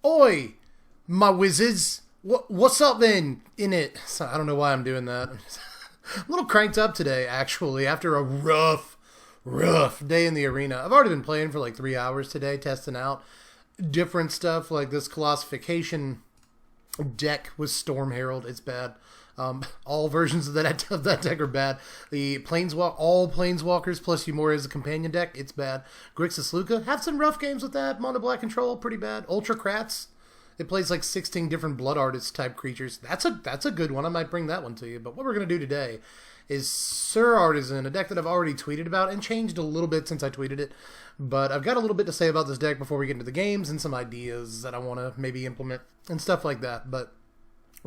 Oi, my wizards. What's up then in it? So, I don't know why I'm doing that. I'm a little cranked up today, actually, after a rough day in the arena. I've already been playing for like 3 hours today, testing out different stuff like this Colossification deck with Storm Herald. It's bad. All versions of that deck are bad. The all Planeswalkers plus Umori as a companion deck, it's bad. Grixis Lukka, have some rough games with that. Mono Black Control, pretty bad. Ultra Kratz, it plays like 16 different Blood Artist type creatures. That's a good one. I might bring that one to you. But what we're going to do today is Syr Artisan, a deck that I've already tweeted about and changed a little bit since I tweeted it. But I've got a little bit to say about this deck before we get into the games and some ideas that I want to maybe implement and stuff like that. But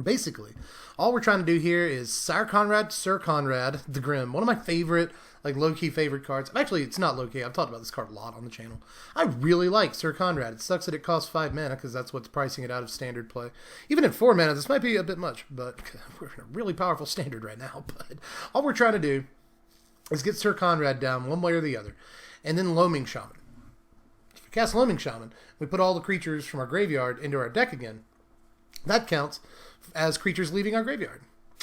basically, all we're trying to do here is Syr Konrad the Grim. One of my favorite, like low-key favorite cards. Actually, it's not low-key. I've talked about this card a lot on the channel. I really like Syr Konrad. It sucks that it costs 5 mana because that's what's pricing it out of standard play. Even at 4 mana, this might be a bit much, but we're in a really powerful standard right now. But all we're trying to do is get Syr Konrad down one way or the other. And then Loaming Shaman. If we cast Loaming Shaman, we put all the creatures from our graveyard into our deck again. That counts as creatures leaving our graveyard.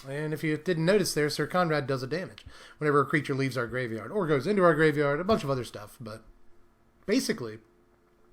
And if you didn't notice there, Syr Konrad does a damage whenever a creature leaves our graveyard or goes into our graveyard, a bunch of other stuff. But basically,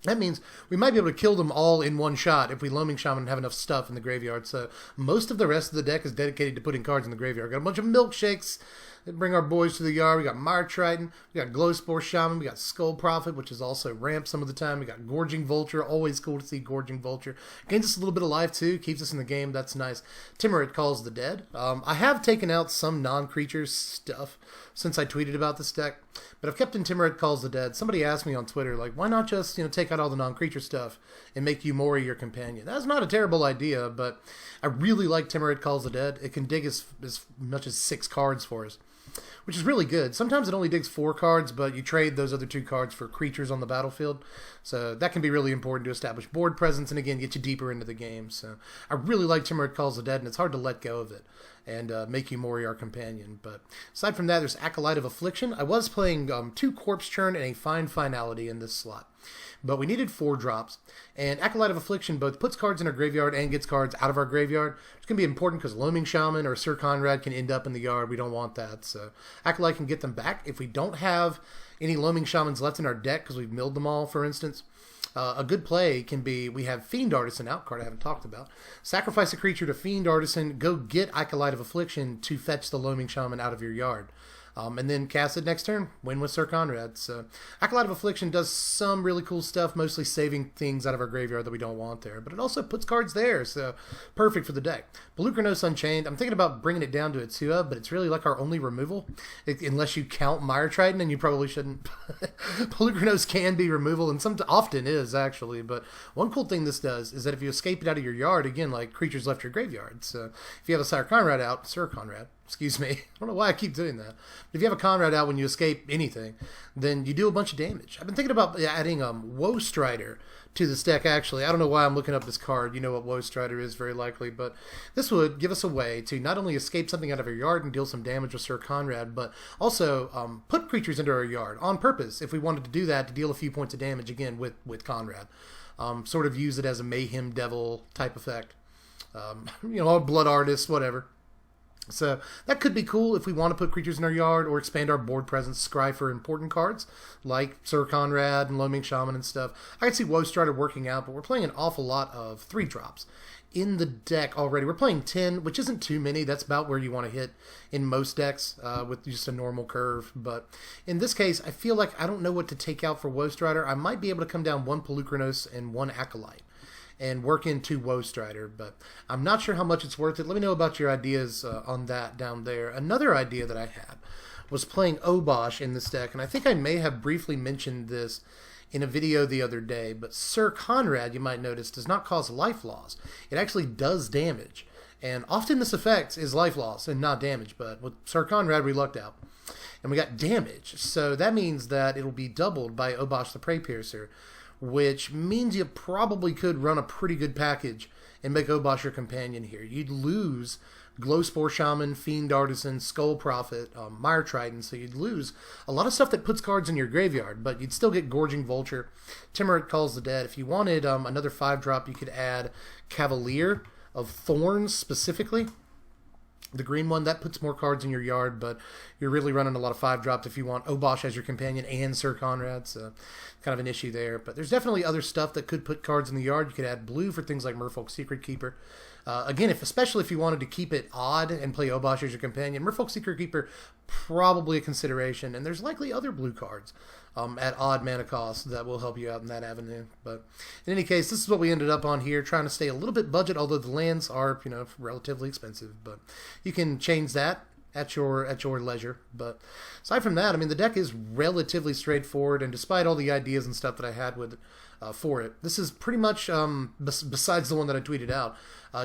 that means we might be able to kill them all in one shot if we Loaming Shaman and have enough stuff in the graveyard. So most of the rest of the deck is dedicated to putting cards in the graveyard. Got a bunch of milkshakes that bring our boys to the yard. We got Mire Triton, we got Glowspore Shaman, we got Skull Prophet, which is also ramp some of the time. We got Gorging Vulture, always cool to see Gorging Vulture. Gains us a little bit of life too, keeps us in the game, that's nice. Dimir Calls the Dead. I have taken out some non-creature stuff since I tweeted about this deck, but I've kept in Dimir Calls the Dead. Somebody asked me on Twitter, like, why not just, take out all the non-creature stuff and make Umori your companion? That's not a terrible idea, but I really like Dimir Calls the Dead. It can dig as much as 6 cards for us, which is really good. Sometimes it only digs 4 cards, but you trade those other 2 cards for creatures on the battlefield. So that can be really important to establish board presence and, again, get you deeper into the game. So I really like Dimir Calls the Dead, and it's hard to let go of it and make Umori our companion. But aside from that, there's Acolyte of Affliction. I was playing 2 Corpse Churn and a Fine Finality in this slot, but we needed 4 drops. And Acolyte of Affliction both puts cards in our graveyard and gets cards out of our graveyard. It's going to be important because Loaming Shaman or Syr Konrad can end up in the yard. We don't want that. So Acolyte can get them back. If we don't have any Loaming Shamans left in our deck because we've milled them all, for instance, a good play can be, we have Fiend Artisan out, card I haven't talked about. Sacrifice a creature to Fiend Artisan, go get Acolyte of Affliction to fetch the Loaming Shaman out of your yard. And then cast it next turn, win with Syr Konrad. So Acolyte of Affliction does some really cool stuff, mostly saving things out of our graveyard that we don't want there. But it also puts cards there, so perfect for the deck. Pelucranos Unchained, I'm thinking about bringing it down to a 2-of, but it's really like our only removal, unless you count Mire Triton, and you probably shouldn't. Pelucranos can be removal, and often is, actually. But one cool thing this does is that if you escape it out of your yard, again, like creatures left your graveyard. So if you have a Syr Konrad, excuse me. I don't know why I keep doing that. If you have a Konrad out when you escape anything, then you do a bunch of damage. I've been thinking about adding Woe Strider to this deck, actually. I don't know why I'm looking up this card. You know what Woe Strider is, very likely. But this would give us a way to not only escape something out of our yard and deal some damage with Syr Konrad, but also put creatures into our yard on purpose if we wanted to do that to deal a few points of damage, again, with Konrad. Sort of use it as a Mayhem Devil type effect. Blood Artist, whatever. So that could be cool if we want to put creatures in our yard or expand our board presence, scry for important cards like Syr Konrad and Loaming Shaman and stuff. I can see Woe Strider working out, but we're playing an awful lot of 3 drops in the deck already. We're playing 10, which isn't too many. That's about where you want to hit in most decks with just a normal curve. But in this case, I feel like I don't know what to take out for Woe Strider. I might be able to come down 1 Pelucranos and 1 Acolyte and work into Woe Strider, but I'm not sure how much it's worth it. Let me know about your ideas on that down there. Another idea that I had was playing Obosh in this deck, and I think I may have briefly mentioned this in a video the other day, but Syr Konrad, you might notice, does not cause life loss. It actually does damage, and often this effect is life loss and not damage, but with Syr Konrad we lucked out, and we got damage, so that means that it'll be doubled by Obosh the Prey Piercer, which means you probably could run a pretty good package and make Obosh your companion here. You'd lose Glowspore Shaman, Fiend Artisan, Skull Prophet, Mire Trident, so you'd lose a lot of stuff that puts cards in your graveyard, but you'd still get Gorging Vulture, Timorate Calls the Dead. If you wanted another 5-drop, you could add Cavalier of Thorns specifically. The green one, that puts more cards in your yard, but you're really running a lot of 5-drops if you want Obosh as your companion and Syr Konrad, so kind of an issue there. But there's definitely other stuff that could put cards in the yard. You could add blue for things like Merfolk Secret Keeper. Again, especially if you wanted to keep it odd and play Obosh as your companion, Merfolk Secret Keeper, probably a consideration. And there's likely other blue cards at odd mana costs that will help you out in that avenue. But in any case, this is what we ended up on here, trying to stay a little bit budget, although the lands are, relatively expensive. But you can change that at your leisure. But aside from that, the deck is relatively straightforward, and despite all the ideas and stuff that I had with for it, this is pretty much, besides the one that I tweeted out,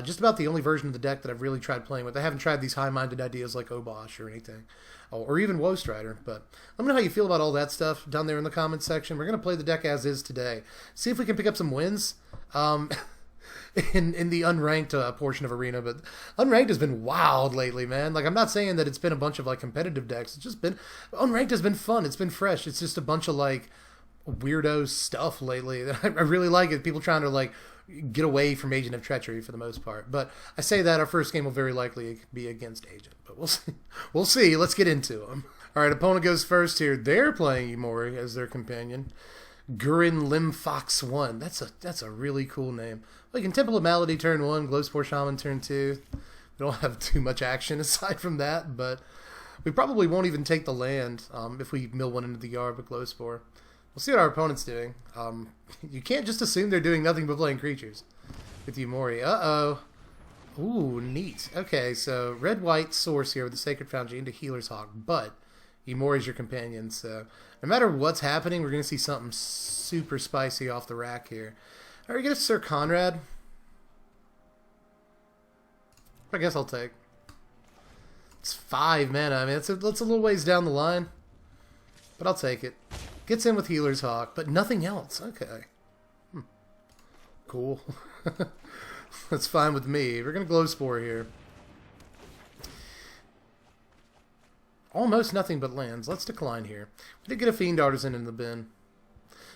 just about the only version of the deck that I've really tried playing with. I haven't tried these high-minded ideas like Obosh or anything, or even Woe Strider. But let me know how you feel about all that stuff down there in the comments section. We're going to play the deck as is today. See if we can pick up some wins in the unranked portion of Arena. But unranked has been wild lately, man. Like, I'm not saying that it's been a bunch of competitive decks. It's just been, unranked has been fun. It's been fresh. It's just a bunch of weirdo stuff lately. I really like it. People trying to get away from Agent of Treachery for the most part. But I say that our first game will very likely be against Agent. But we'll see. We'll see. Let's get into them. All right, opponent goes first here. They're playing Ikoria as their companion. Gurin Limfox 1. That's a really cool name. Well, you can Temple of Malady turn 1, Glowspore Shaman turn 2. We don't have too much action aside from that, but we probably won't even take the land if we mill one into the yard with Glowspore. We'll see what our opponent's doing. You can't just assume they're doing nothing but playing creatures with Ikoria. Uh-oh. Ooh, neat. Okay, so red-white source here with the Sacred Foundry into Healer's Hawk, but Ikoria's your companion, so no matter what's happening, we're going to see something super spicy off the rack here. All right, we get a Syr Konrad. I guess I'll take. It's 5 mana. It's a little ways down the line, but I'll take it. Gets in with Healer's Hawk, but nothing else. Okay. Cool. That's fine with me. We're going to Glowspore here. Almost nothing but lands. Let's decline here. We did get a Fiend Artisan in the bin.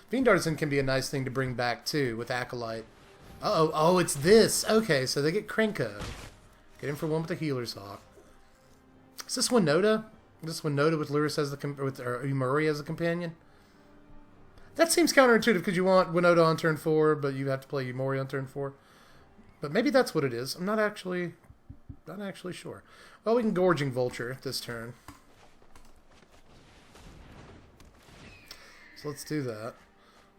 Fiend Artisan can be a nice thing to bring back, too, with Acolyte. Uh-oh. Oh, it's this. Okay, so they get Krenko. Get in for 1 with the Healer's Hawk. Is this Winota? This Winota with Luris as or Ikoria as a companion? That seems counterintuitive because you want Winota on turn 4, but you have to play Ikoria on turn 4. But maybe that's what it is. I'm not actually sure. Well, we can Gorging Vulture this turn. So let's do that.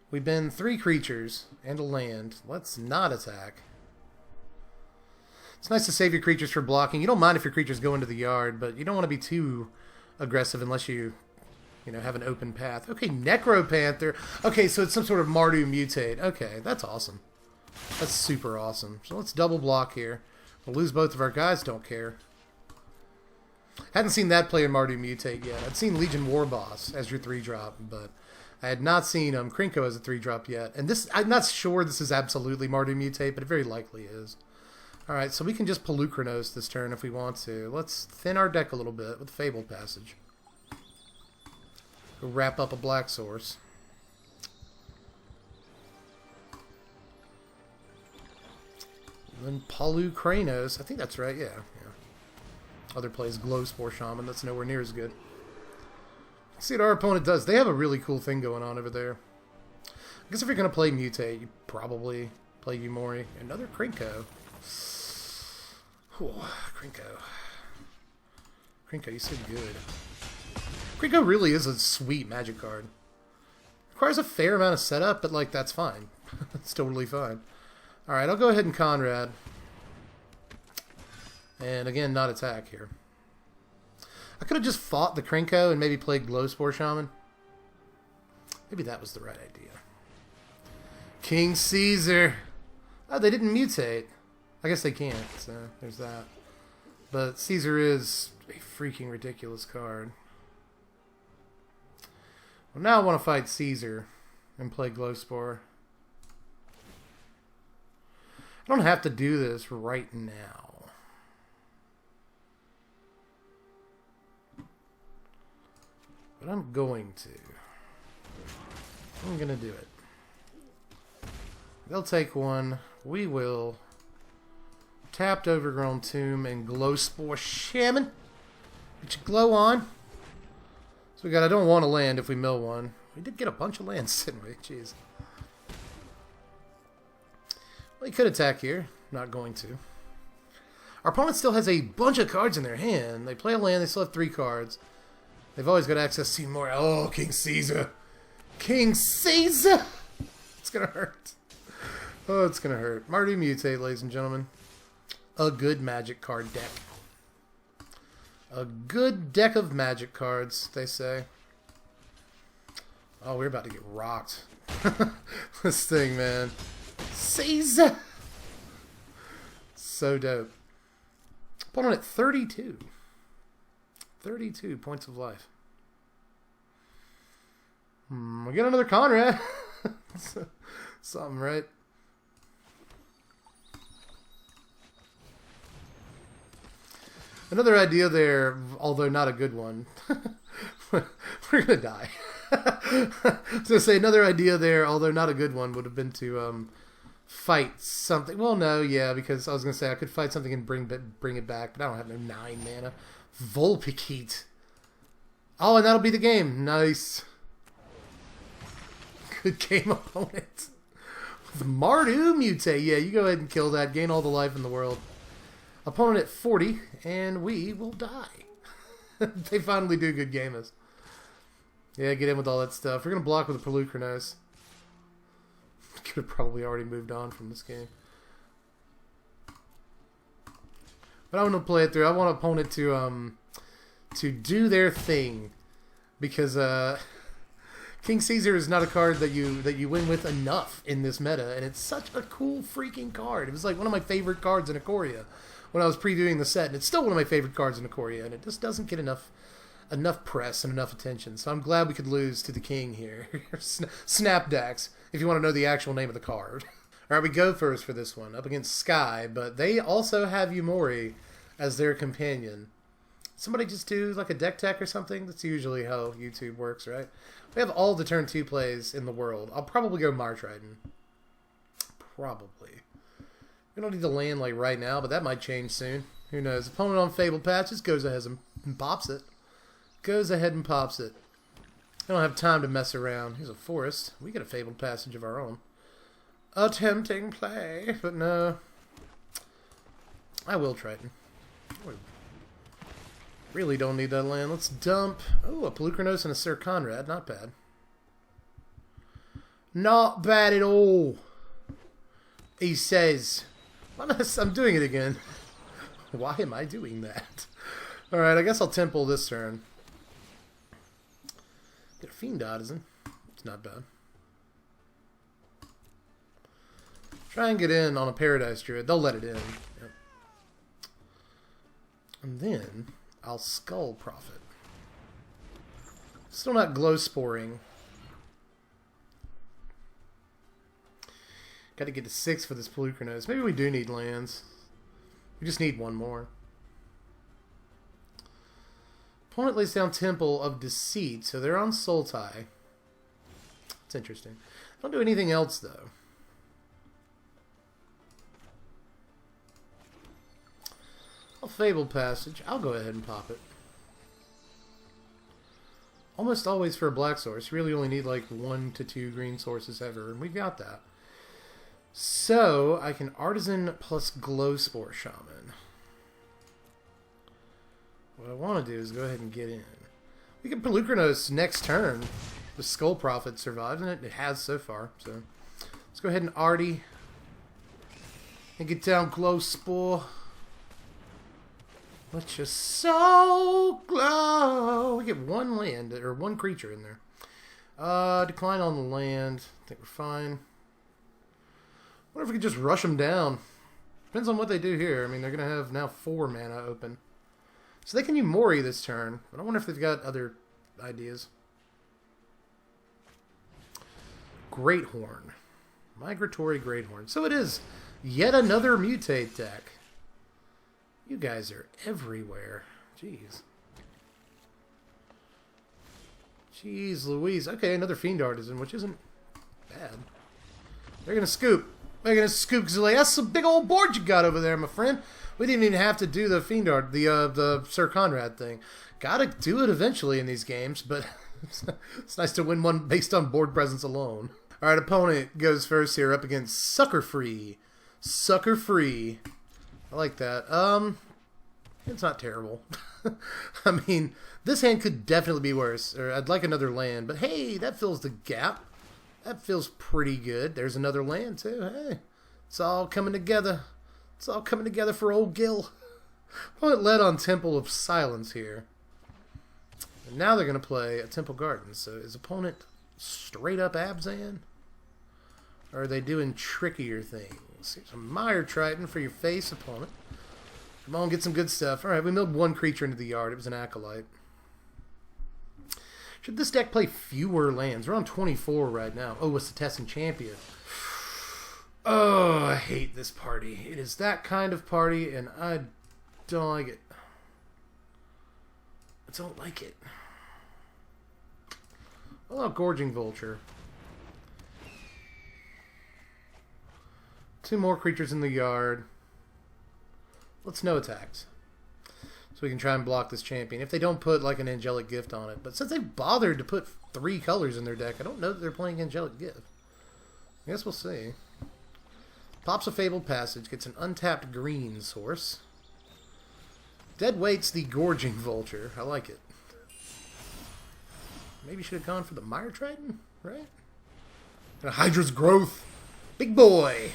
We've been 3 creatures and a land. Let's not attack. It's nice to save your creatures for blocking. You don't mind if your creatures go into the yard, but you don't want to be too aggressive unless you have an open path. Okay, Necropanther. Okay, so it's some sort of Mardu mutate. Okay, that's awesome. That's super awesome. So let's double block here. We'll lose both of our guys, don't care. Hadn't seen that play in Mardu mutate yet. I'd seen Legion Warboss as your 3-drop, but I had not seen Krenko as a 3-drop yet. And this, I'm not sure this is absolutely Mardu mutate, but it very likely is. Alright, so we can just Pelucranos this turn if we want to. Let's thin our deck a little bit with Fable Passage. Go wrap up a black source. And then Pelucranos. I think that's right, yeah. Other plays Glowspore Shaman. That's nowhere near as good. Let's see what our opponent does. They have a really cool thing going on over there. I guess if you're going to play Mutate, you probably play Ikoria. Another Krenko. Krenko. Krenko, you so good. Krenko really is a sweet magic card. Requires a fair amount of setup, but that's fine. It's totally fine. Alright, I'll go ahead and Konrad. And again, not attack here. I could have just fought the Krenko and maybe played Glowspore Shaman. Maybe that was the right idea. King Caesar. Oh, they didn't mutate. I guess they can't, so there's that. But Caesar is a freaking ridiculous card. Well, now I want to fight Caesar and play Glowspore. I don't have to do this right now. But I'm going to. I'm going to do it. They'll take one. We will. Tapped Overgrown Tomb and Glowspore Shaman. Get your glow on. So we got, I don't want to land if we mill one. We did get a bunch of lands, didn't we? Jeez. Well, he could attack here. Not going to. Our opponent still has a bunch of cards in their hand. They play a land, they still have 3 cards. They've always got access to more. Oh, King Caesar. King Caesar! It's gonna hurt. Oh, it's gonna hurt. Mardu Mutate, ladies and gentlemen. A good Magic card deck. A good deck of Magic cards, they say. Oh, we're about to get rocked. This thing, man. Caesar! So dope. Opponent at 32. 32 points of life. We get another Konrad. Something, right? Another idea there, although not a good one. We're going to die. I was going to say another idea there, although not a good one, would have been to fight something. Well, no, yeah, because I was going to say I could fight something and bring it back, but I don't have no 9 mana. Vulpikeet. Oh, and that'll be the game. Nice. Good game, opponent. With Mardu Mutate. Yeah, you go ahead and kill that. Gain all the life in the world. Opponent at 40, and we will die. They finally do good game us. Yeah, get in with all that stuff. We're going to block with a Pelucranos. Could have probably already moved on from this game. But I want to play it through. I want opponent to do their thing. Because King Caesar is not a card that you win with enough in this meta. And it's such a cool freaking card. It was like one of my favorite cards in Ikoria when I was previewing the set, and it's still one of my favorite cards in Ikoria, and it just doesn't get enough press and enough attention. So I'm glad we could lose to the king here. Snapdax, if you want to know the actual name of the card. All right, we go first for this one, up against Sky, but they also have Yumori as their companion. Somebody just do like a deck tech or something? That's usually how YouTube works, right? We have all the turn 2 plays in the world. I'll probably go Martridon. Probably. We don't need to land like right now, but that might change soon. Who knows? Opponent on Fabled Patches goes ahead and pops it. Goes ahead and pops it. I don't have time to mess around. Here's a forest. We get a Fabled Passage of our own. A tempting play, but no. I will Triton. Really don't need that land. Let's dump. Oh, a Pelucranos and a Syr Konrad. Not bad. Not bad at all. He says. I'm doing it again. Why am I doing that? Alright, I guess I'll temple this turn. Get a Fiend Artisan. It's not bad. Try and get in on a Paradise Druid. They'll let it in. Yep. And then I'll Skull Prophet. Still not glow sporing. Got to get to 6 for this Pelucranos. Maybe we do need lands. We just need one more. Opponent lays down Temple of Deceit, so they're on Sultai. It's interesting. Don't do anything else, though. I'll Fabled Passage. I'll go ahead and pop it. Almost always for a black source. You really only need like 1 to 2 green sources ever, and we've got that. So, I can Artisan plus Glowspore Shaman. What I want to do is go ahead and get in. We can Pelucranos next turn. The Skull Prophet survives, and it has so far. So, let's go ahead and Artie. And get down Glowspore. Let your soul glow. We get 1 land, or 1 creature in there. Decline on the land. I think we're fine. What if we could just rush them down? Depends on what they do here. I mean, they're going to have now 4 mana open. So they can Yumori this turn. But I wonder if they've got other ideas. Great Horn. Migratory Greathorn. So it is yet another mutate deck. You guys are everywhere. Jeez. Jeez Louise. Okay, another Fiend Artisan, which isn't bad. They're going to scoop. They're going to scoop Zilay. That's some big old board you got over there, my friend. We didn't even have to do the Fiend Art, the Syr Konrad thing. Gotta do it eventually in these games, but it's nice to win one based on board presence alone. Alright, opponent goes first here up against Sucker Free. Sucker Free. I like that. It's not terrible. I mean, this hand could definitely be worse. Or I'd like another land, but hey, that fills the gap. That feels pretty good. There's another land too. Hey, it's all coming together. It's all coming together for old Gil. Opponent led on Temple of Silence here. And now they're going to play a Temple Garden. So is opponent straight up Abzan? Or are they doing trickier things? Here's a Mire Triton for your face, opponent. Come on, get some good stuff. Alright, we milled one creature into the yard. It was an Acolyte. Should this deck play fewer lands? We're on 24 right now. Oh, it's the Testing Champion. Oh, I hate this party. It is that kind of party, and I don't like it. I don't like it. Oh, Gorging Vulture. 2 more creatures in the yard. Let's no attacks. So we can try and block this champion. If they don't put like an Angelic Gift on it. But since they've bothered to put 3 colors in their deck, I don't know that they're playing Angelic Gift. I guess we'll see. Pops a Fabled Passage. Gets an untapped green source. Dead weights the Gorging Vulture. I like it. Maybe should have gone for the Mire Triton, right? And a Hydra's Growth. Big boy.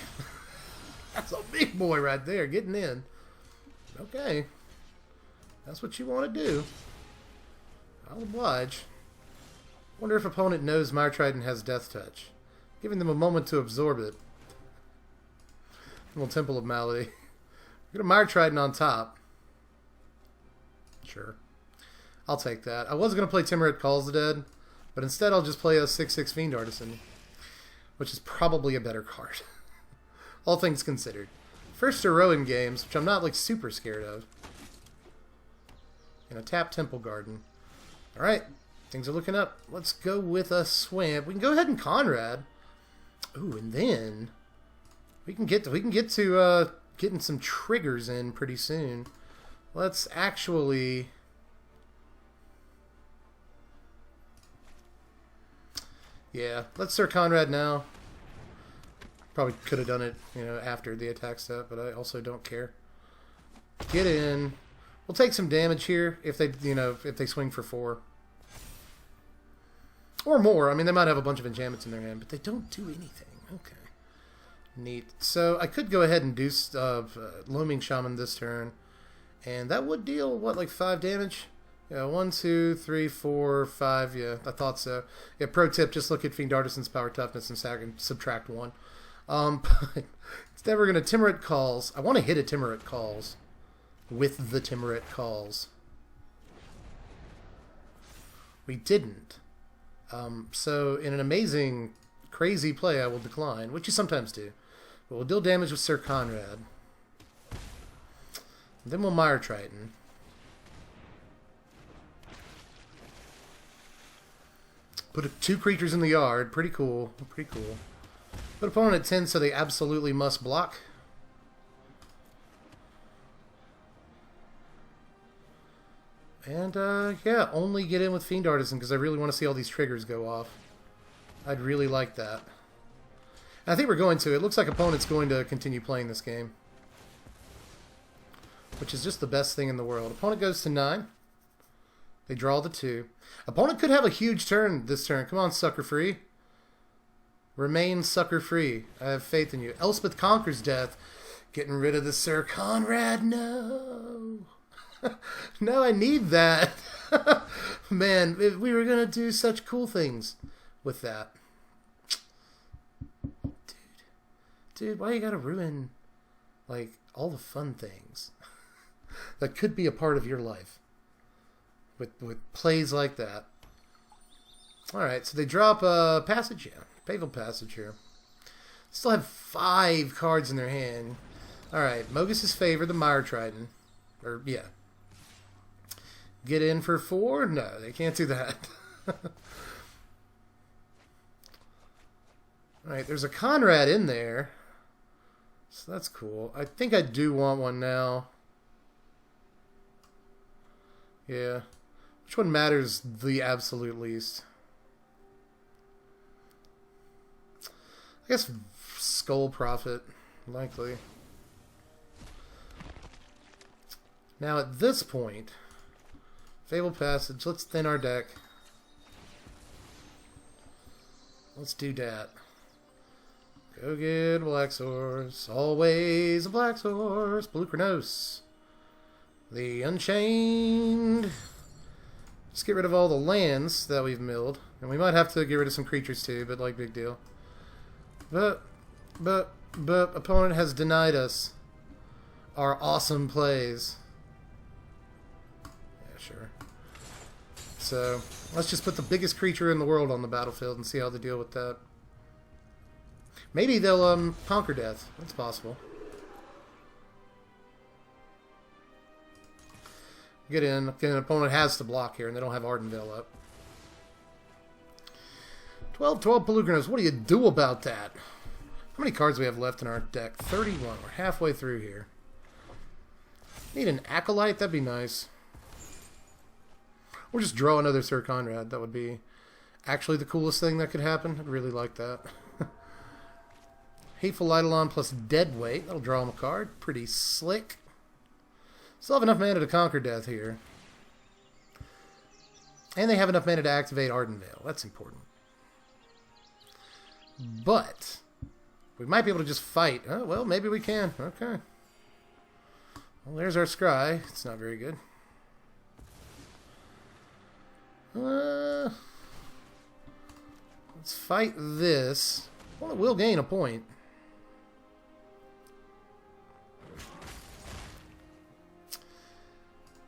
That's a big boy right there, getting in. Okay. That's what you want to do. I'll oblige. Wonder if opponent knows Mire Triton has Death Touch. Giving them a moment to absorb it. Little Temple of Malady. Get a Mire Triton on top. Sure. I'll take that. I was going to play Timurit Calls the Dead, but instead I'll just play a 6/6 Fiend Artisan, which is probably a better card. All things considered. First hero in games, which I'm not like super scared of. And a tap Temple Garden. Alright, things are looking up. Let's go with a Swamp. We can go ahead and Konrad. Ooh, and then we can get to getting some triggers in pretty soon. Let's actually... Yeah, let's Syr Konrad now. Probably could have done it, you know, after the attack step, but I also don't care. Get in. We'll take some damage here if they, you know, if they swing for 4 or more. I mean, they might have a bunch of enchantments in their hand, but they don't do anything. Okay, neat. So I could go ahead and do Loaming Shaman this turn, and that would deal what, like 5 damage. Yeah, 1, 2, 3, 4, 5. Yeah, I thought so. Yeah, pro tip: just look at Fiend Artisan's power toughness and subtract 1. But instead we're going to Timurit Calls. I want to hit a Timurit Calls with the Timurit Calls. We didn't. So in an amazing, crazy play, I will decline, which you sometimes do. But we'll deal damage with Syr Konrad. Then we'll Mire Triton. Put 2 creatures in the yard. Pretty cool. Pretty cool. Put opponent at 10, so they absolutely must block. And, yeah, only get in with Fiend Artisan, because I really want to see all these triggers go off. I'd really like that. And I think we're going to. It looks like opponent's going to continue playing this game. Which is just the best thing in the world. Opponent goes to 9. They draw the 2. Opponent could have a huge turn this turn. Come on, Sucker Free. Remain Sucker Free. I have faith in you. Elspeth Conquers Death. Getting rid of the Syr Konrad. No. No, I need that. Man, we were going to do such cool things with that. Dude, why you got to ruin, like, all the fun things that could be a part of your life? With plays like that. Alright, so they drop a Passage, yeah. Fabled Passage here. Still have 5 cards in their hand. Alright, Mogis is favored, the Mire Trident. Or, yeah. Get in for 4? No, they can't do that. Alright, there's a Konrad in there. So that's cool. I think I do want one now. Yeah. Which one matters the absolute least? I guess Skull Prophet, likely. Now at this point, Fable Passage, let's thin our deck. Let's do that. Go get a black source, always a black source, Blue Chronos. The Unchained. Just get rid of all the lands that we've milled. And we might have to get rid of some creatures too, but like, big deal. But, opponent has denied us our awesome plays. Yeah, sure. So, let's just put the biggest creature in the world on the battlefield and see how they deal with that. Maybe they'll conquer death. That's possible. Get in. An opponent has to block here, and they don't have Ardenvale up. 12 Blue Chronos. What do you do about that? How many cards do we have left in our deck? 31. We're halfway through here. Need an Acolyte? That'd be nice. Or just draw another Syr Konrad. That would be actually the coolest thing that could happen. I'd really like that. Hateful Eidolon plus Deadweight. That'll draw him a card. Pretty slick. Still have enough mana to conquer death here. And they have enough mana to activate Ardenvale. That's important. But we might be able to just fight. Oh, well, maybe we can. Okay. Well, there's our scry. It's not very good. Let's fight this. Well, it will gain a point.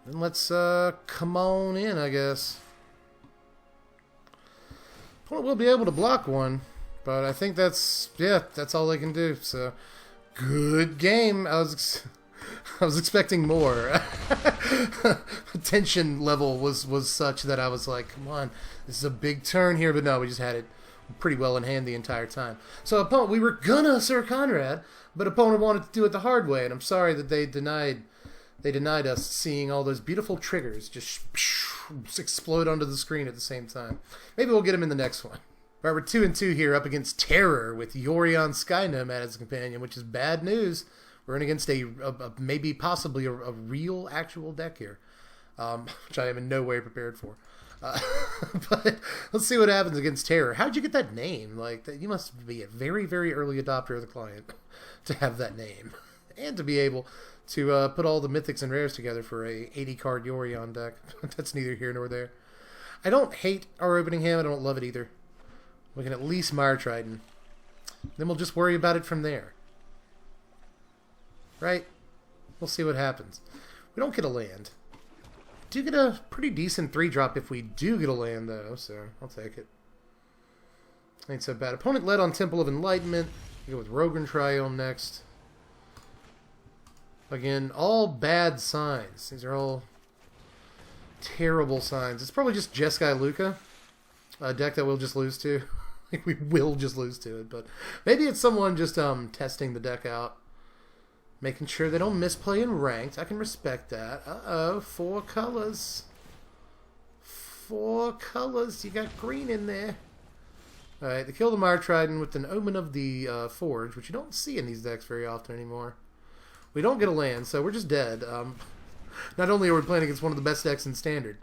Then let's come on in, I guess. Well, we'll be able to block one, but I think that's all they can do. So, good game. I was expecting more. Tension level was such that I was like, come on, this is a big turn here, but no, we just had it pretty well in hand the entire time. So, opponent, we were gonna Syr Konrad, but opponent wanted to do it the hard way, and I'm sorry that they denied us seeing all those beautiful triggers just explode onto the screen at the same time. Maybe we'll get him in the next one. All right, we're 2-2 here up against Terror with Yorion Sky Nomad as a companion, which is bad news. We're in against maybe possibly a real actual deck here, which I am in no way prepared for. But let's see what happens against Terror. How'd you get that name? Like, you must be a very, very early adopter of the client to have that name and to be able to put all the mythics and rares together for a 80-card Yorion deck. That's neither here nor there. I don't hate our opening hand. I don't love it either. We can at least Mire Trident. Then we'll just worry about it from there. Right? We'll see what happens. We don't get a land. We do get a pretty decent 3-drop if we do get a land, though, so I'll take it. Ain't so bad. Opponent led on Temple of Enlightenment. We go with Rogran Triome next. Again, all bad signs. These are all terrible signs. It's probably just Jeskai Lukka, a deck that we'll just lose to. We will just lose to it, but maybe it's someone just testing the deck out, making sure they don't misplay in ranked. I can respect that. Uh-oh, 4 colors. 4 colors. You got green in there. Alright, they kill the Mire Trident with an Omen of the Forge, which you don't see in these decks very often anymore. We don't get a land, so we're just dead. Not only are we playing against one of the best decks in Standard,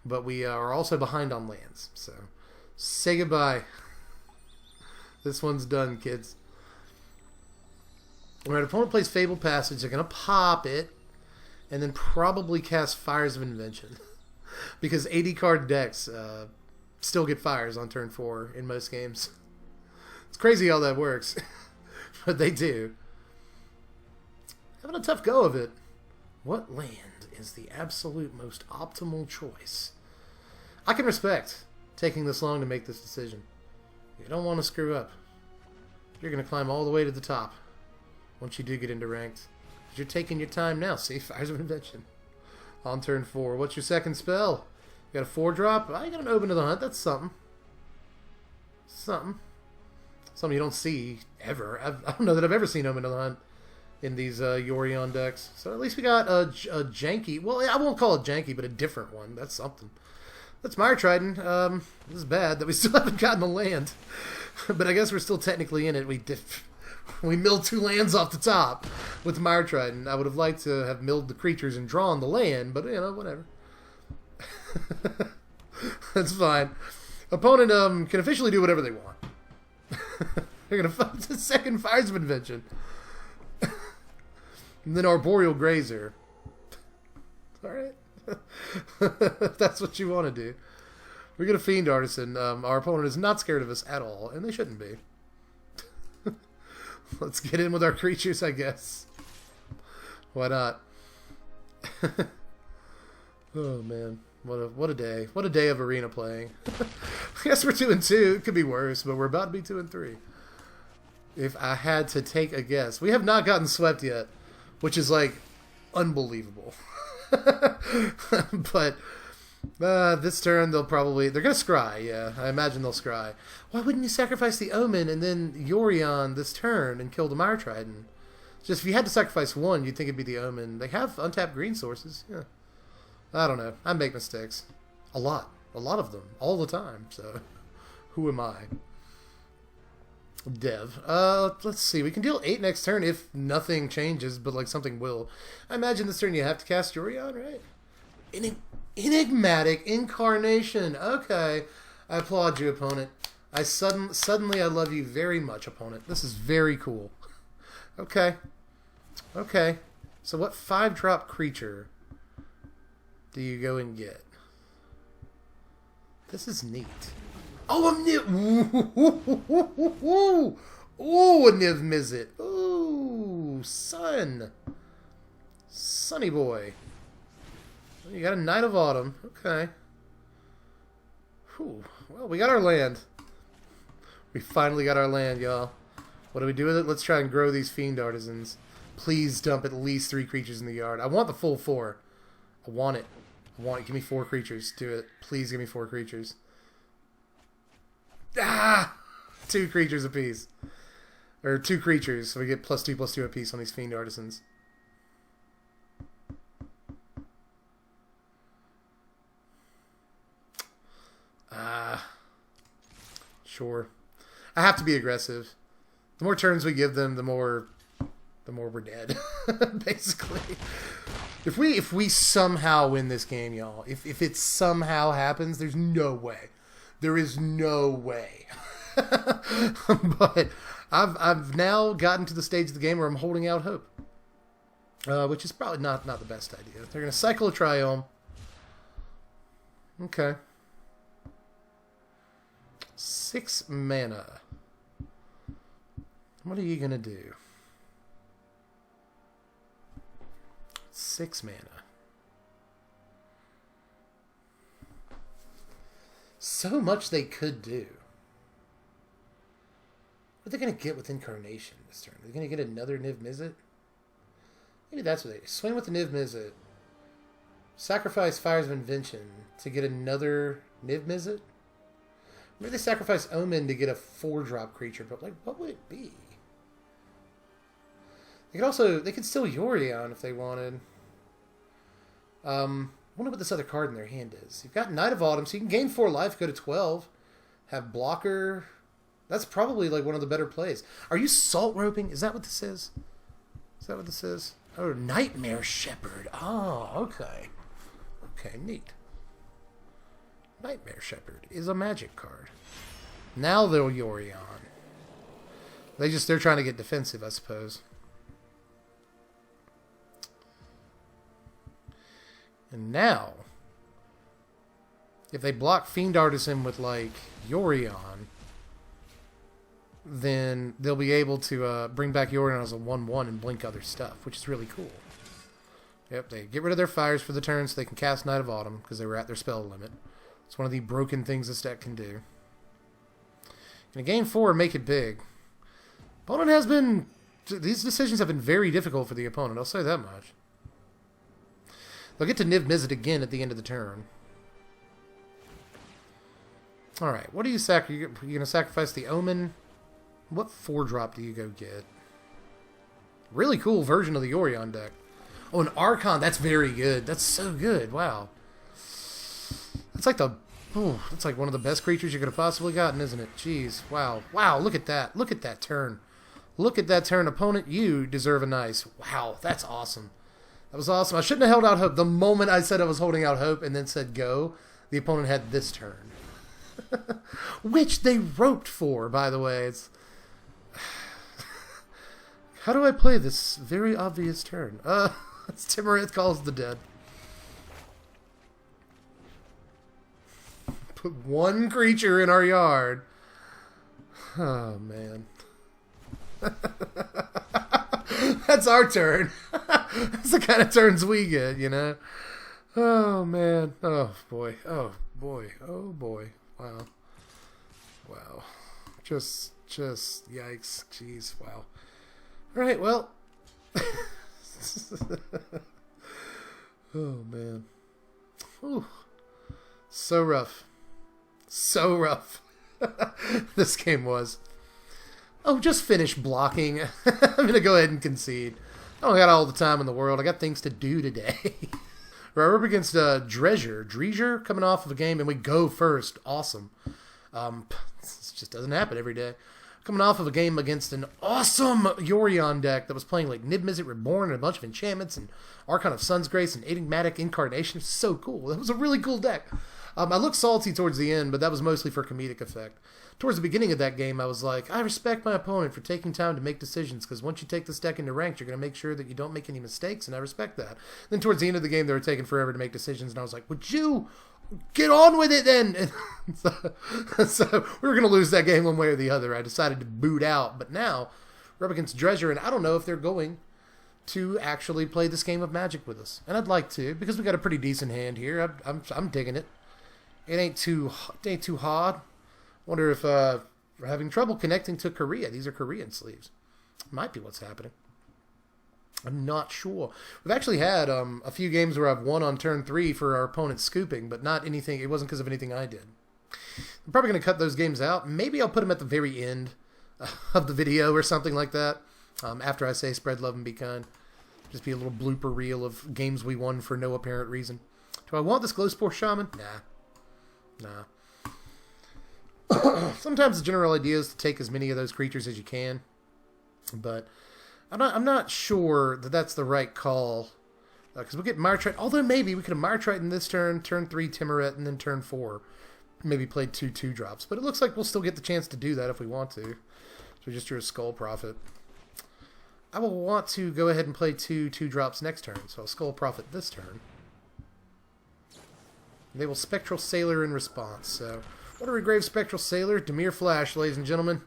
but we are also behind on lands. So, say goodbye. This one's done, kids. Alright, opponent plays Fable Passage. They're going to pop it, and then probably cast Fires of Invention. Because 80-card decks still get fires on turn 4 in most games. It's crazy how that works. But they do. Having a tough go of it. What land is the absolute most optimal choice? I can respect taking this long to make this decision. You don't want to screw up. You're going to climb all the way to the top once you do get into ranked. You're taking your time now. See, Fires of Invention. On turn 4. What's your second spell? You got a 4-drop? I got an Open to the Hunt. That's something. Something you don't see ever. I don't know that I've ever seen Open to the Hunt in these Yorion decks. So at least we got a janky. Well, I won't call it janky, but a different one. That's something. That's Mire Trident. This is bad that we still haven't gotten the land. But I guess we're still technically in it. We milled 2 lands off the top with Mire Trident. I would have liked to have milled the creatures and drawn the land, but, you know, whatever. That's fine. Opponent can officially do whatever they want. They're going to fight the second Fires of Invention. And then Arboreal Grazer. Alright. If that's what you want to do. We get a Fiend Artisan. Our opponent is not scared of us at all, and they shouldn't be. Let's get in with our creatures, I guess. Why not? Oh, man. What a day. What a day of arena playing. I guess we're 2-2. It could be worse, but we're about to be 2-3. If I had to take a guess. We have not gotten swept yet, which is, like, unbelievable. But this turn they're going to scry. Yeah, I imagine they'll scry. Why wouldn't you sacrifice the Omen and then Yorion this turn and kill the Mire Trident? Just if you had to sacrifice one, you'd think it'd be the Omen. They have untapped green sources. Yeah, I don't know. I make mistakes a lot of them all the time. So who am I? Dev. Let's see. We can deal 8 next turn if nothing changes, but like something will. I imagine this turn you have to cast Yorion, right? Enigmatic Incarnation. Okay. I applaud you, opponent. Suddenly I love you very much, opponent. This is very cool. Okay. Okay. So what 5-drop creature do you go and get? This is neat. Oh, a Niv... Ooh, a Niv Mizzet. Ooh, son. Sonny boy. You got a Knight of Autumn. Okay. Whew. Well, we got our land. We finally got our land, y'all. What do we do with it? Let's try and grow these Fiend Artisans. Please dump at least 3 creatures in the yard. I want the full 4. I want it. I want it. Give me 4 creatures. Do it. Please give me 4 creatures. Ah! 2 creatures apiece. Or 2 creatures, so we get +2/+2 apiece on these Fiend Artisans. Sure. I have to be aggressive. The more turns we give them, the more we're dead. Basically. If we somehow win this game, y'all, if it somehow happens, there's no way. There is no way. But I've now gotten to the stage of the game where I'm holding out hope. Which is probably not the best idea. They're going to cycle a Triome. Okay. 6 mana. What are you going to do? 6 mana. So much they could do. What are they going to get with Incarnation this turn? Are they going to get another Niv Mizzet? Maybe that's what they do. Swing with the Niv Mizzet. Sacrifice Fires of Invention to get another Niv Mizzet? Maybe they sacrifice Omen to get a 4-drop creature, but like, what would it be? They could still Yorion if they wanted. I wonder what this other card in their hand is. You've got Knight of Autumn, so you can gain 4 life, go to 12. Have blocker. That's probably like one of the better plays. Are you salt roping? Is that what this is? Is that what this is? Oh, Nightmare Shepherd. Oh, okay. Okay, neat. Nightmare Shepherd is a magic card. Now they'll Yorion. They're trying to get defensive, I suppose. And now, if they block Fiend Artisan with, like, Yorion, then they'll be able to bring back Yorion as a 1/1 and blink other stuff, which is really cool. Yep, they get rid of their fires for the turn so they can cast Knight of Autumn because they were at their spell limit. It's one of the broken things this deck can do. In a game 4, make it big. Opponent has been... These decisions have been very difficult for the opponent, I'll say that much. They'll get to Niv Mizzet again at the end of the turn. Alright, what do you sacrifice? Are you going to sacrifice the Omen? What 4-drop do you go get? Really cool version of the Yorion deck. Oh, an Archon. That's very good. That's so good. Wow. That's like the... Oh, that's like one of the best creatures you could have possibly gotten, isn't it? Jeez. Wow. Wow, look at that. Look at that turn. Look at that turn. Opponent, you deserve a nice. Wow, that's awesome. That was awesome. I shouldn't have held out hope. The moment I said I was holding out hope and then said go, the opponent had this turn. Which they roped for, by the way. It's... How do I play this very obvious turn? It's Timorith Calls the Dead. Put one creature in our yard. Oh, man. That's our turn. That's the kind of turns we get, you know? Oh, man. Oh, boy. Oh, boy. Oh, boy. Wow. Wow. Just yikes. Jeez, wow. All right, well. Oh, man. Whew. So rough. So rough. This game was. Oh, just finish blocking. I'm going to go ahead and concede. I don't got all the time in the world. I got things to do today. We're up against Dreasure coming off of a game, and we go first. Awesome. This just doesn't happen every day. Coming off of a game against an awesome Yorion deck that was playing like Niv Mizzet Reborn and a bunch of enchantments and Archon of Sun's Grace and Enigmatic Incarnation. So cool. That was a really cool deck. I looked salty towards the end, but that was mostly for comedic effect. Towards the beginning of that game, I was like, I respect my opponent for taking time to make decisions, because once you take this deck into ranked, you're going to make sure that you don't make any mistakes, and I respect that. Then towards the end of the game, they were taking forever to make decisions, and I was like, would you get on with it then? So we were going to lose that game one way or the other. I decided to boot out, but now we're up against Dreasure, and I don't know if they're going to actually play this game of Magic with us. And I'd like to, because we got a pretty decent hand here. I'm digging it. It ain't too hard. Wonder if we're having trouble connecting to Korea. These are Korean sleeves. Might be what's happening. I'm not sure. We've actually had a few games where I've won on turn 3 for our opponent scooping, but not anything. It wasn't because of anything I did. I'm probably going to cut those games out. Maybe I'll put them at the very end of the video or something like that. After I say spread love and be kind. Just be a little blooper reel of games we won for no apparent reason. Do I want this Glowspore Shaman? Nah. Sometimes the general idea is to take as many of those creatures as you can, but I'm not sure that that's the right call, because we'll get Martrite, although maybe we could have Martrite in this turn 3 Timoret, and then turn 4 maybe played 2 drops, but it looks like we'll still get the chance to do that if we want to. So we just drew a Skull Prophet. I will want to go ahead and play 2 drops next turn, so I'll Skull Prophet this turn. They will Spectral Sailor in response, so... What a Regrave Spectral Sailor, Dimir Flash, ladies and gentlemen.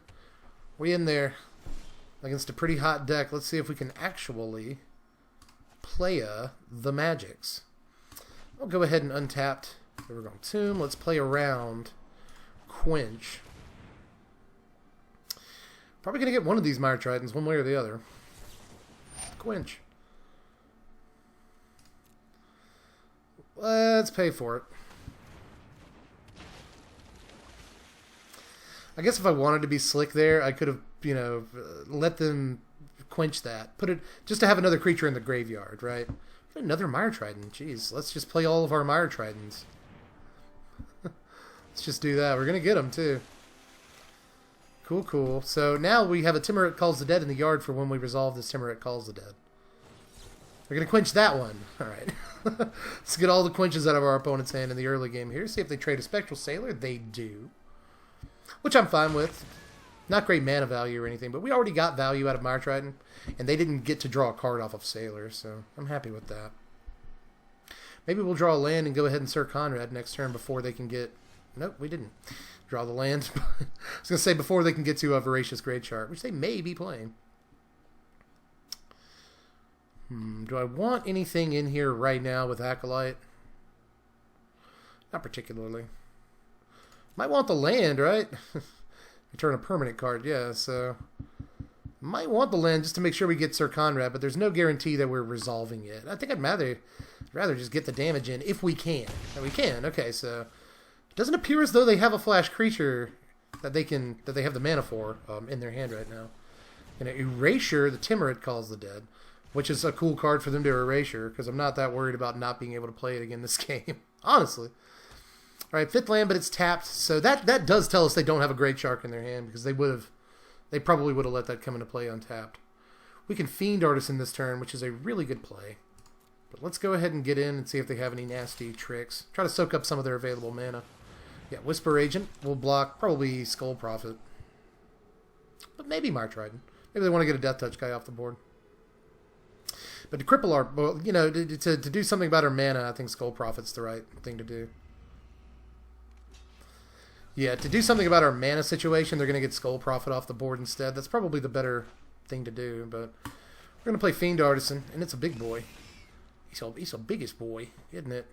We in there against a pretty hot deck. Let's see if we can actually play the Magics. I'll go ahead and untap. There we go. Tomb. Let's play around Quench. Probably going to get one of these Mire Tritons, one way or the other. Quench. Let's pay for it. I guess if I wanted to be slick there, I could have, let them quench that. Put it just to have another creature in the graveyard, right? Another Mire Triton. Jeez, let's just play all of our Mire Tritons. Let's just do that. We're going to get them, too. Cool. So now we have a Timoret Calls the Dead in the yard for when we resolve this Timoret Calls the Dead. We're going to quench that one. All right. Let's get all the quenches out of our opponent's hand in the early game here. See if they trade a Spectral Sailor. They do. Which I'm fine with. Not great mana value or anything, but we already got value out of Mire Triton, and they didn't get to draw a card off of Sailor, so I'm happy with that. Maybe we'll draw a land and go ahead and Syr Konrad next turn before they can get... Nope, we didn't draw the land. I was going to say before they can get to a Voracious Great Shark, which they may be playing. Do I want anything in here right now with Acolyte? Not particularly. Might want the land, right? Return a permanent card, yeah, so... Might want the land just to make sure we get Syr Konrad, but there's no guarantee that we're resolving it. I think I'd rather just get the damage in if we can. And we can. Okay, so it doesn't appear as though they have a flash creature that they have the mana for in their hand right now. And Erasure, the Timid calls the dead, which is a cool card for them to erasure, because I'm not that worried about not being able to play it again this game, honestly. All right, 5th land, but it's tapped, so that does tell us they don't have a Great Shark in their hand, because they probably would have let that come into play untapped. We can Fiend Artisan this turn, which is a really good play. But let's go ahead and get in and see if they have any nasty tricks. Try to soak up some of their available mana. Yeah, Whisper Agent will block probably Skull Prophet. But maybe Mire Trident. Maybe they want to get a Death Touch guy off the board. But to cripple our... Well, you know, to do something about our mana, I think Skull Prophet's the right thing to do. Yeah, to do something about our mana situation, they're going to get Skull Prophet off the board instead. That's probably the better thing to do. But we're going to play Fiend Artisan, and it's a big boy. He's a biggest boy, isn't it?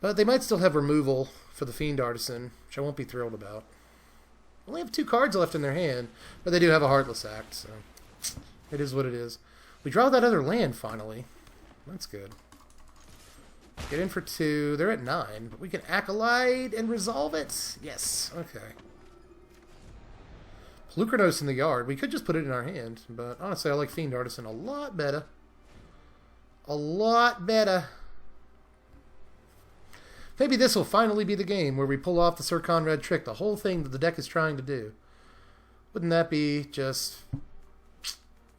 But they might still have removal for the Fiend Artisan, which I won't be thrilled about. Only have 2 cards left in their hand, but they do have a Heartless Act, so it is what it is. We draw that other land, finally. That's good. Get in for 2. They're at 9, but we can Acolyte and resolve it. Yes, okay. Lucranos in the yard. We could just put it in our hand, but honestly, I like Fiend Artisan a lot better. A lot better. Maybe this will finally be the game where we pull off the Syr Konrad trick, the whole thing that the deck is trying to do. Wouldn't that be just...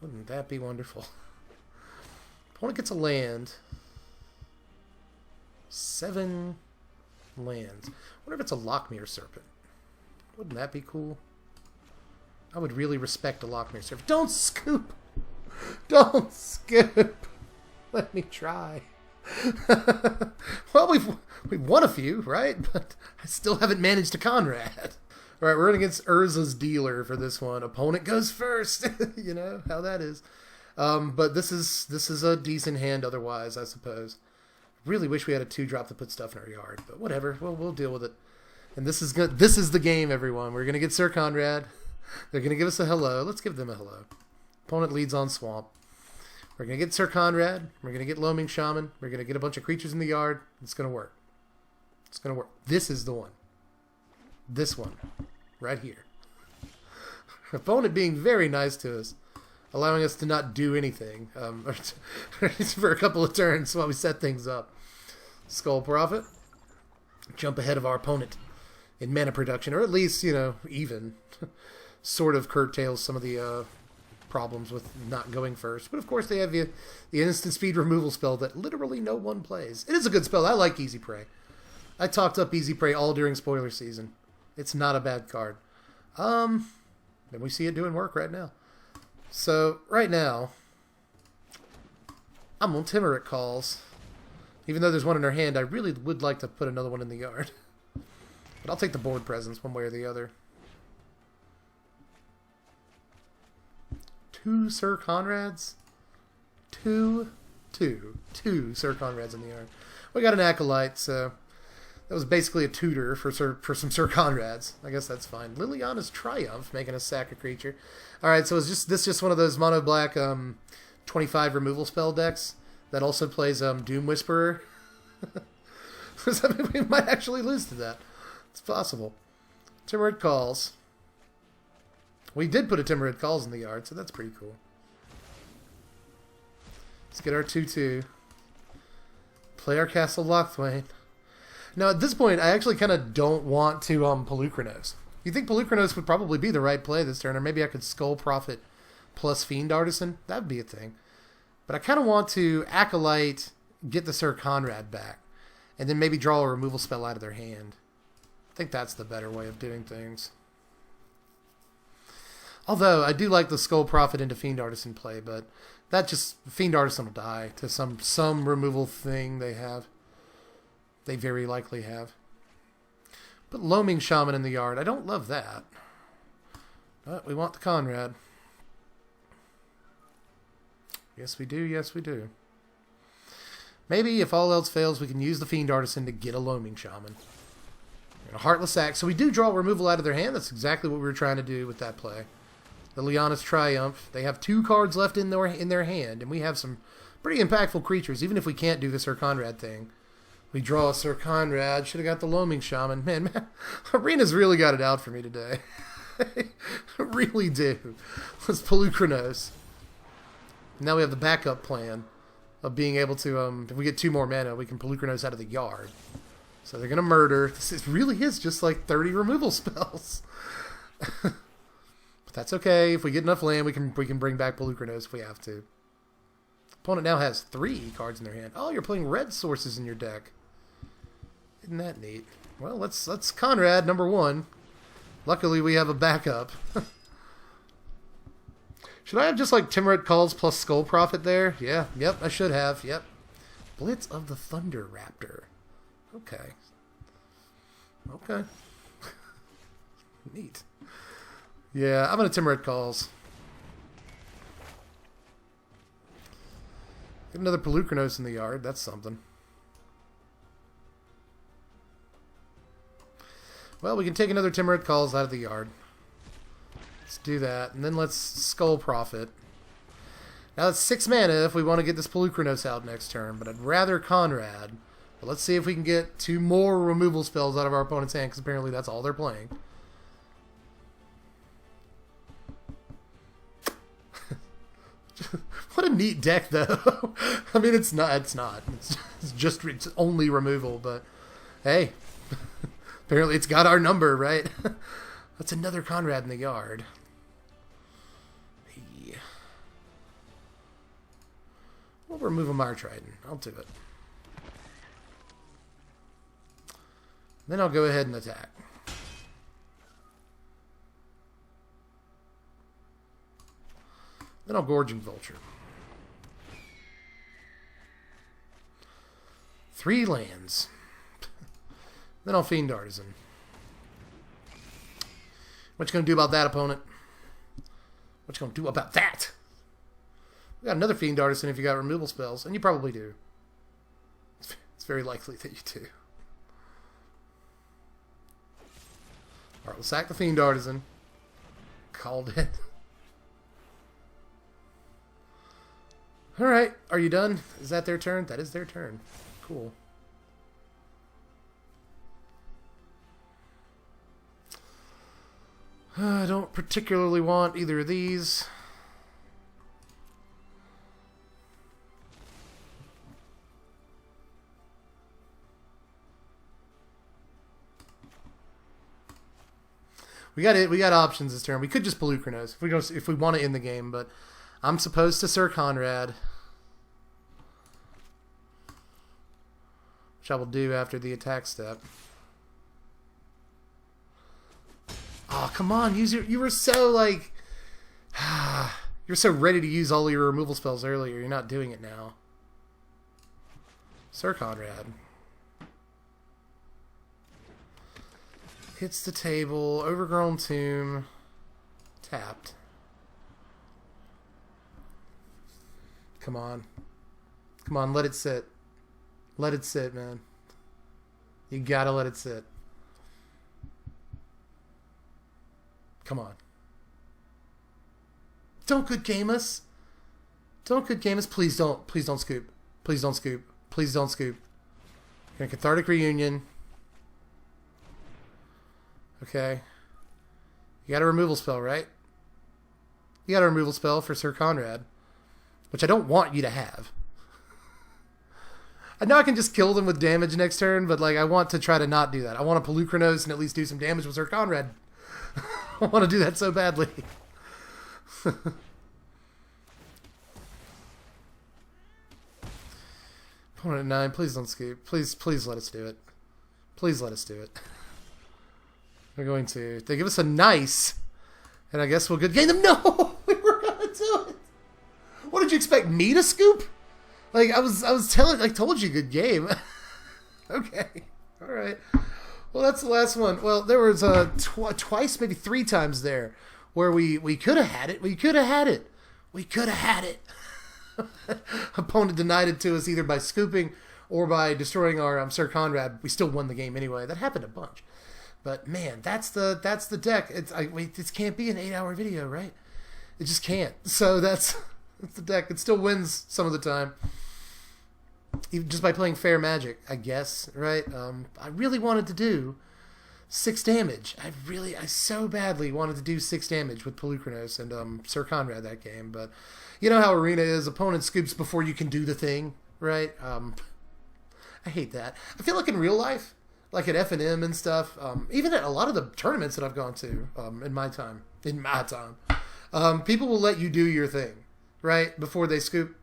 Wouldn't that be wonderful? Opponent gets a land. 7 lands. I wonder if it's a Lockmere Serpent. Wouldn't that be cool? I would really respect a Lockmere Serpent. Don't scoop! Don't scoop! Let me try. Well, we've won a few, right? But I still haven't managed to Konrad. All right, we're going against Urza's Dealer for this one. Opponent goes first. You know how that is. But this is a decent hand otherwise, I suppose. Really wish we had a 2-drop to put stuff in our yard, but whatever. We'll deal with it. And this is the game, everyone. We're going to get Syr Konrad. They're going to give us a hello. Let's give them a hello. Opponent leads on Swamp. We're going to get Syr Konrad. We're going to get Loaming Shaman. We're going to get a bunch of creatures in the yard. It's going to work. It's going to work. This is the one. This one. Right here. Opponent being very nice to us. Allowing us to not do anything. For a couple of turns while we set things up. Skull Prophet. Jump ahead of our opponent in mana production. Or at least, you know, even. Sort of curtails some of the... problems with not going first. But of course they have the instant speed removal spell that literally no one plays. It is a good spell. I like Easy Prey. I talked up Easy Prey all during spoiler season. It's not a bad card. And we see it doing work right now. So right now I'm on Timid calls. Even though there's one in her hand, I really would like to put another one in the yard. But I'll take the board presence one way or the other. 2 Syr Konrads? 2 Syr Konrads in the yard. We got an Acolyte, so that was basically a tutor for some Syr Konrads. I guess that's fine. Liliana's Triumph, making us sack a creature. Alright, so is this just one of those mono black 25 removal spell decks that also plays Doom Whisperer? I mean, we might actually lose to that. It's possible. Timid calls. We did put a Timid Calls in the yard, so that's pretty cool. Let's get our 2/2. Play our Castle Lochthwain. Now, at this point, I actually kind of don't want to Pelucranos. You think Pelucranos would probably be the right play this turn, or maybe I could Skull Prophet plus Fiend Artisan? That'd be a thing. But I kind of want to Acolyte, get the Syr Konrad back, and then maybe draw a removal spell out of their hand. I think that's the better way of doing things. Although, I do like the Skull Prophet into Fiend Artisan play, but that just... Fiend Artisan will die to some removal thing they have. They very likely have. But Loaming Shaman in the yard, I don't love that. But we want the Konrad. Yes, we do. Yes, we do. Maybe, if all else fails, we can use the Fiend Artisan to get a Loaming Shaman. And a Heartless Axe. So we do draw removal out of their hand. That's exactly what we were trying to do with that play. Liliana's Triumph. They have 2 cards left in their hand, and we have some pretty impactful creatures, even if we can't do the Syr Konrad thing. We draw a Syr Konrad. Should have got the Loaming Shaman. Man, Arena's really got it out for me today. Really do. Let's Pelucranos. Now we have the backup plan of being able to, if we get 2 more mana, we can Pelucranos out of the yard. So they're going to murder. This really is just like 30 removal spells. But that's okay. If we get enough land, we can bring back Pelucranos if we have to. Opponent now has 3 cards in their hand. Oh, you're playing red sources in your deck. Isn't that neat? Well, let's Konrad, number 1. Luckily, we have a backup. Should I have just like Timurit Calls plus Skull Prophet there? Yeah, yep, I should have, yep. Blitz of the Thunder Raptor. Okay. Okay. Neat. Yeah, I'm going to Timurit Calls. Get another Pelucranos in the yard. That's something. Well, we can take another Timurit Calls out of the yard. Let's do that. And then let's Skull Prophet. Now it's 6 mana if we want to get this Pelucranos out next turn, but I'd rather Konrad. But let's see if we can get 2 more removal spells out of our opponent's hand, because apparently that's all they're playing. What a neat deck, though. I mean, it's not. It's only removal, but hey. Apparently it's got our number, right? That's another Konrad in the yard. Hey. We'll remove a Mire Triton. I'll do it. Then I'll go ahead and attack. Then I'll Gorging Vulture. 3 lands. Then I'll Fiend Artisan. What you gonna do about that, opponent? What you gonna do about that? We got another Fiend Artisan if you got removal spells, and you probably do. It's very likely that you do. Alright, we'll sack the Fiend Artisan. Called it. Alright, are you done? Is that their turn? That is their turn. Cool. I don't particularly want either of these. We got options this turn. We could just Pelucranos if we want to end the game, but I'm supposed to Syr Konrad, which I will do after the attack step. Oh, come on, you were so like you're so ready to use all your removal spells earlier. You're not doing it now. Syr Konrad hits the table. Overgrown Tomb tapped. Come on. Come on, let it sit. Let it sit, man. You gotta let it sit. Come on. Don't good game us. Don't good game us. Please don't. Please don't scoop. Please don't scoop. Please don't scoop. Gonna Cathartic Reunion. Okay. You got a removal spell, right? You got a removal spell for Syr Konrad, which I don't want you to have. I know I can just kill them with damage next turn, but like I want to try to not do that. I want to Pelucranos and at least do some damage with Syr Konrad. I want to do that so badly. Opponent at 9, please don't scoop. Please let us do it. Please let us do it. We're going to. They give us a nice, and I guess we'll good game them. No, we were gonna do it. What did you expect me to scoop? Like I told you good game. Okay, all right. Well, that's the last one. Well, there was twice, maybe 3 times there where we could have had it. We could have had it. We could have had it. Opponent denied it to us either by scooping or by destroying our Syr Konrad. We still won the game anyway. That happened a bunch. But man, that's the deck. This can't be an 8-hour video, right? It just can't. So that's the deck. It still wins some of the time. Even just by playing fair Magic, I guess, right? I really wanted to do 6 damage. I so badly wanted to do 6 damage with Pelucranos and Syr Konrad that game, but you know how Arena is. Opponent scoops before you can do the thing, right? I hate that. I feel like in real life, like at F&M and stuff, even at a lot of the tournaments that I've gone to in my time, people will let you do your thing, right? Before they scoop.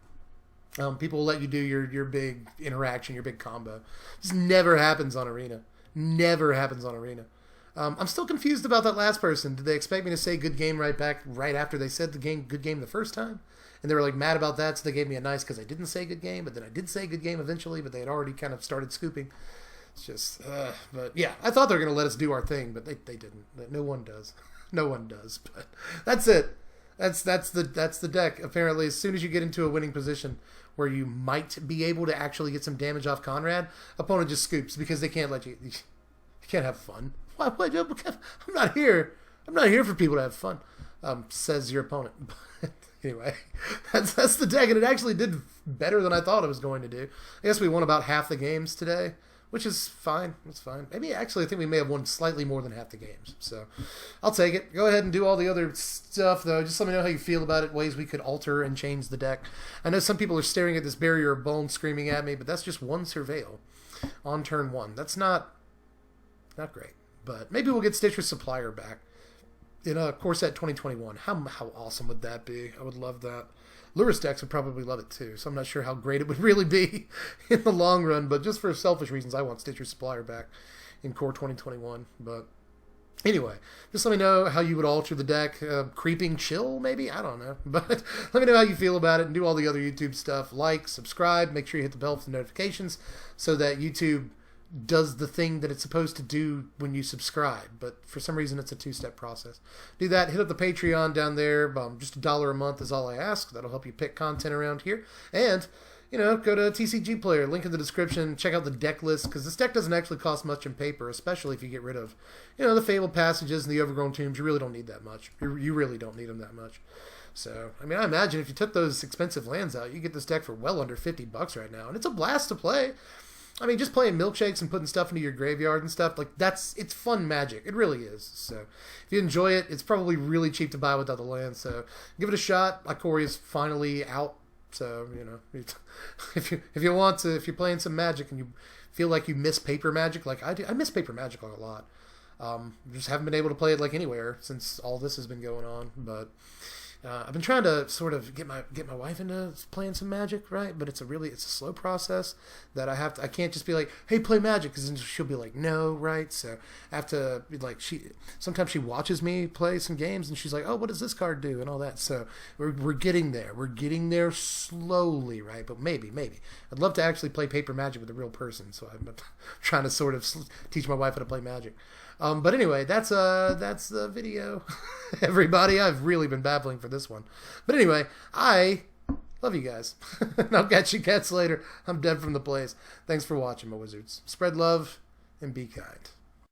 People will let you do your big interaction, your big combo. This never happens on Arena. Never happens on Arena. I'm still confused about that last person. Did they expect me to say good game right back right after they said good game the first time? And they were like mad about that, so they gave me a nice because I didn't say good game, but then I did say good game eventually, but they had already kind of started scooping. It's just, but yeah, I thought they were going to let us do our thing, but they didn't. No one does. No one does, but that's it. That's the deck. Apparently, as soon as you get into a winning position where you might be able to actually get some damage off Konrad, opponent just scoops because they can't let you. You can't have fun. Why? I'm not here. I'm not here for people to have fun. Says your opponent. Anyway, that's the deck, and it actually did better than I thought it was going to do. I guess we won about half the games today, which is fine. It's fine. Maybe actually I think we may have won slightly more than half the games. So I'll take it. Go ahead and do all the other stuff, though. Just let me know how you feel about it, ways we could alter and change the deck. I know some people are staring at this barrier of bone screaming at me, but that's just 1 Surveil on turn 1. That's not great. But maybe we'll get Stitcher Supplier back in Core Set 2021. How awesome would that be? I would love that. Lurus decks would probably love it too, so I'm not sure how great it would really be in the long run, but just for selfish reasons, I want Stitcher Supplier back in Core 2021. But anyway, just let me know how you would alter the deck. Creeping Chill, maybe? I don't know. But let me know how you feel about it and do all the other YouTube stuff. Like, subscribe, make sure you hit the bell for the notifications so that YouTube does the thing that it's supposed to do when you subscribe, but for some reason it's a 2-step process. Do that. Hit up the Patreon down there. Just $1 a month is all I ask. That'll help you pick content around here. And go to TCG Player, link in the description. Check out the deck list, because this deck doesn't actually cost much in paper, especially if you get rid of the Fabled Passages and the Overgrown Tombs. You really don't need that much. You really don't need them that much. So, I mean, I imagine if you took those expensive lands out, you get this deck for well under $50 right now, and it's a blast to play. I mean, just playing milkshakes and putting stuff into your graveyard and stuff, like, it's fun Magic. It really is. So, if you enjoy it, it's probably really cheap to buy without the land. So, give it a shot. Ikoria is finally out. So, if you want to, if you're playing some Magic and you feel like you miss paper Magic, like I do, I miss paper Magic a lot. Just haven't been able to play it like anywhere since all this has been going on. But I've been trying to sort of get my wife into playing some Magic, right? But it's a slow process that I can't just be like, hey, play Magic, because then she'll be like, no, right? So I have to be like, sometimes she watches me play some games and she's like, oh, what does this card do and all that. So we're getting there. We're getting there slowly, right? But maybe I'd love to actually play paper Magic with a real person. So I'm trying to sort of teach my wife how to play Magic. But anyway, that's the video. Everybody, I've really been babbling for this one. But anyway, I love you guys. I'll catch you cats later. I'm dead from the place. Thanks for watching, my wizards. Spread love and be kind.